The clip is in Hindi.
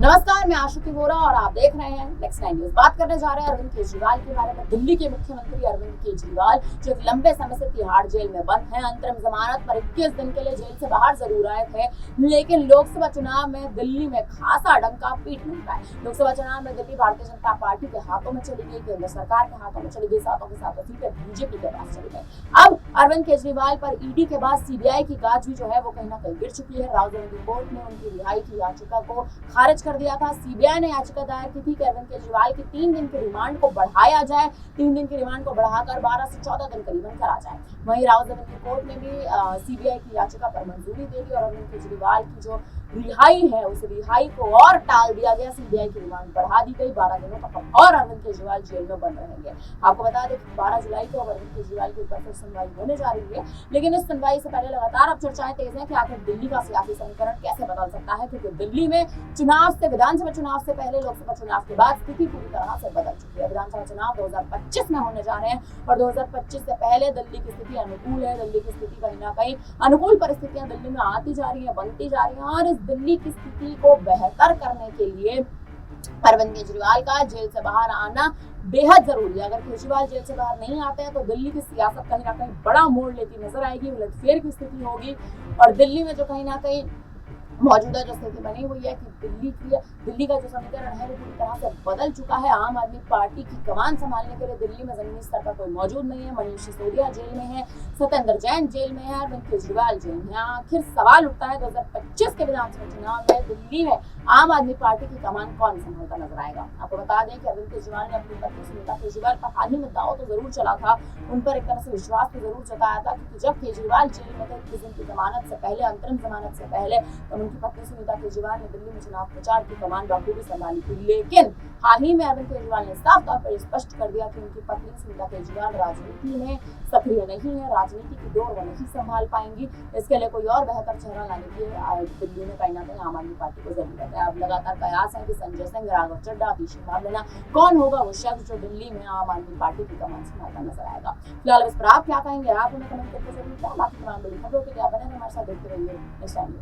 नमस्कार, मैं आशुकी वोरा और आप देख रहे हैं नेक्स्ट 9 न्यूज। बात करने जा रहे हैं अरविंद केजरीवाल के बारे में। दिल्ली के मुख्यमंत्री अरविंद केजरीवाल जो एक लंबे समय से तिहाड़ जेल में बंद हैं, अंतरिम जमानत पर 21 दिन के लिए जेल से बाहर जरूर आए थे, लेकिन लोकसभा चुनाव में दिल्ली में खासा डंका पीट नहीं पाए। लोकसभा चुनाव में दिल्ली भारतीय जनता पार्टी के हाथों में चली गई, केंद्र सरकार के हाथों में चली गई, सातों के सातों सीटें बीजेपी के पास चली गई। अब अरविंद केजरीवाल पर ईडी के बाद सीबीआई की गाज भी जो है वो कहीं ना कहीं गिर चुकी है। राजधानी कोर्ट ने उनकी रिहाई की याचिका को खारिज कर दिया था। सीबीआई ने याचिका दायर की थी कि अरविंद केजरीवाल की 3 दिन के रिमांड को बढ़ाया जाए, 3 दिन के रिमांड को बढ़ाकर 12 से 14 दिन करीबन करा जाए। वहीं राजधानी कोर्ट ने भी सीबीआई की याचिका पर मंजूरी दे दी और अरविंद केजरीवाल की जो रिहाई है उस रिहाई को और टाल दिया गया। सीबीआई की रिमांड बढ़ा दी गई, 12 दिनों तक और अरविंद केजरीवाल जेल में बंद रहेंगे। आपको बता दें कि 12 जुलाई को अरविंद केजरीवाल के ऊपर फिर सुनवाई होने जा रही है, लेकिन इस सुनवाई से पहले लगातार अब चर्चाएं तेज हैं कि आखिर दिल्ली का सियासी समीकरण कैसे बदल सकता है, क्योंकि दिल्ली में चुनाव से, विधानसभा चुनाव से पहले लोकसभा चुनाव के बाद स्थिति पूरी तरह से बदल चुकी है। विधानसभा चुनाव 2025 में होने जा रहे हैं और 2025 से पहले दिल्ली की स्थिति अनुकूल है। दिल्ली की स्थिति कहीं ना कहीं अनुकूल परिस्थितियां दिल्ली में आती जा रही है, बनती जा रही है और इस दिल्ली की स्थिति को बेहतर करने के लिए अरविंद केजरीवाल का जेल से बाहर आना बेहद जरूरी है। अगर केजरीवाल जेल से बाहर नहीं आते हैं तो दिल्ली की सियासत कहीं ना कहीं बड़ा मोड़ लेती नजर आएगी, उलटफेर की स्थिति होगी और दिल्ली में जो कहीं ना कहीं मौजूदा जो स्थिति बनी हुई है कि दिल्ली का जो समीकरण है वो पूरी तरह से बदल चुका है। आम आदमी पार्टी की कमान संभालने के लिए दिल्ली में जमीनी स्तर पर कोई मौजूद नहीं है। मनीष सिसोदिया जेल में है, सत्येंद्र जैन जेल में है, अरविंद केजरीवाल जेल में है। आखिर सवाल उठता है 2025 के विधानसभा चुनाव में दिल्ली में आम आदमी पार्टी की कमान कौन संभालता नजर आएगा। आपको बता दें कि अरविंद केजरीवाल ने अपनी पत्नी सुनीता केजरीवाल पर हाल ही में दाव तो जरूर चला था, उन पर एक तरह से विश्वास तो जरूर जताया था, क्योंकि जब केजरीवाल जेल में थे 21 दिन की जमानत से पहले, अंतरिम जमानत से पहले, तो उनकी पत्नी सुनीता केजरीवाल ने दिल्ली में चुनाव प्रचार की कमान बखूबी संभाली थी। लेकिन हाल ही में अरविंद केजरीवाल ने साफ तौर पर स्पष्ट कर दिया कि उनकी पत्नी सुनीता केजरीवाल राजनीति में सक्रिय नहीं है, राजनीति की डोर वो नहीं संभाल पाएंगी। इसके लिए कोई और बेहतर चेहरा लाने की दिल्ली में कहीं ना कहीं आम आदमी पार्टी को जरूरत है। अब लगातार कयास है कि संजय सिंह, राघव चड्ढा, आतिशी मारलेना, कौन होगा वो शख्स जो दिल्ली में आम आदमी पार्टी की कमान संभालता नजर आएगा। फिलहाल इस पर आप क्या कहेंगे, आप उन्हें कमेंट करके जरूर बताएं। बाकी तमाम बड़ी खबरों के लिए आप बने हमारे साथ देखते रहिए नेक्स्ट टाइम।